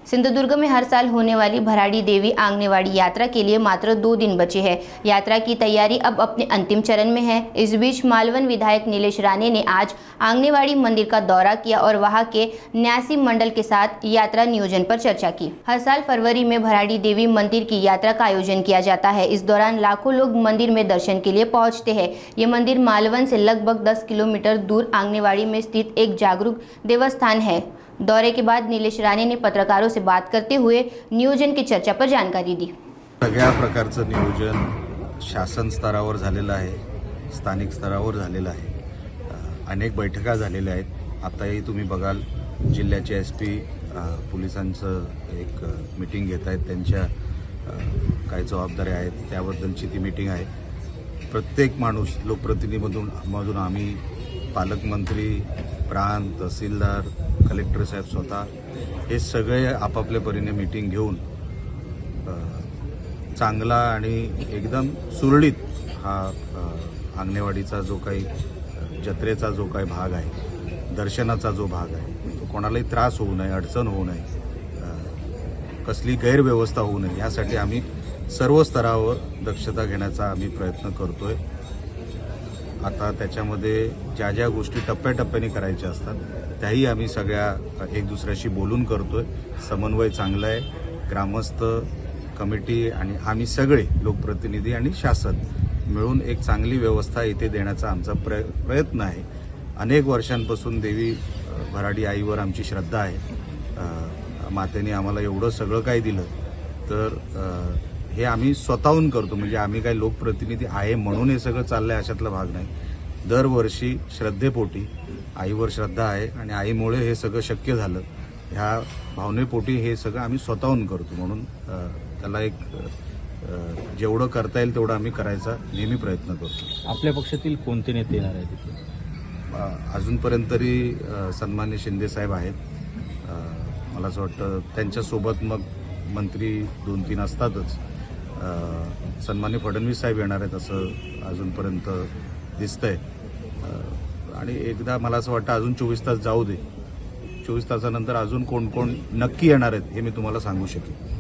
सिंधुदुर्ग में हर साल होने वाली भराड़ी देवी आंगनेवाड़ी यात्रा के लिए मात्र 2 दिन बचे हैं। यात्रा की तैयारी अब अपने अंतिम चरण में है। इस बीच मालवन विधायक नीलेश राणे ने आज आंगनेवाड़ी मंदिर का दौरा किया और वहां के न्यासी मंडल के साथ यात्रा नियोजन पर चर्चा की। हर साल फरवरी में भराड़ी देवी मंदिर की यात्रा का आयोजन किया जाता है। इस दौरान लाखों लोग मंदिर में दर्शन के लिए पहुंचते हैं। ये मंदिर मालवन से लगभग 10 किलोमीटर दूर आंगनेवाड़ी में स्थित एक जागरूक देवस्थान है। दौरे के बाद नीलेश राणे ने पत्रकारों से बात करते हुए नियोजन की चर्चा पर जानकारी दी। सगळ्या प्रकारचं नियोजन शासन स्तरावर झालेलं आहे, स्थानिक स्तरावर झालेलं आहे। अनेक बैठका झालेल्या आहेत। आताही तुम्ही बघाल जिल्ह्याचे एसपी पोलिसांचं एक मीटिंग घेत आहेत, त्यांच्या काय जबाबदाऱ्या आहेत त्याबद्दलची ती मीटिंग आहे। प्रत्येक माणूस लोकप्रतिनिधीमधून आम्ही पालकमंत्री, प्रांत, तहसीलदार, कलेक्टर साहेब स्वतः हे सगळे आपापल्या परीने मीटिंग घेऊन चांगला आणि एकदम सुरळीत हा आंगणेवाडीचा जो काही जत्रेचा जो काही भाग आहे, दर्शनाचा जो भाग आहे, तो कोणालाही त्रास होऊ नये, अडचण होऊ नये, कसली गैरव्यवस्था होऊ नये यासाठी आम्ही सर्व स्तरावर दक्षता घेण्याचा आम्ही प्रयत्न करतोय। आता त्याच्यामध्ये ज्या ज्या गोष्टी टप्प्याटप्प्याने करायच्या असतात त्याही आम्ही सगळ्या एक दुसऱ्याशी बोलून करतोय। समन्वय चांगला आहे। ग्रामस्थ, कमिटी आणि आम्ही सगळे लोकप्रतिनिधी आणि शासन मिळून एक चांगली व्यवस्था इथे देण्याचा आमचा प्रयत्न आहे। अनेक वर्षांपासून देवी भराडी आईवर आमची श्रद्धा आहे। मातेने आम्हाला एवढं सगळं काही दिलं, तर हे आम्ही स्वतःहून करतो। म्हणजे आम्ही काही लोकप्रतिनिधी आहे म्हणून हे सगळं चाललंय अशातला भाग नाही। दरवर्षी श्रद्धेपोटी आईवर श्रद्धा आहे आणि आईमुळे हे सगळं शक्य झालं, ह्या भावनेपोटी हे सगळं आम्ही स्वतःहून करतो। म्हणून त्याला एक जेवढं करता येईल तेवढं आम्ही करायचा नेहमी प्रयत्न करतो। आपल्या पक्षातील कोणते नेते येणार आहेत तिथे? अजूनपर्यंत तरी सन्मान्य शिंदे साहेब आहेत। मला असं वाटतं त्यांच्यासोबत मग मंत्री 2-3 असतातच। सन्मान्य फडणवीस साहेब येणार आहेत असं अजूनपर्यंत दिसतंय। आणि एकदा मला असं वाटतं अजून 24 तास जाऊ दे, 24 तासानंतर अजून कोण कोण नक्की येणार आहेत हे मी तुम्हाला सांगू शकेन।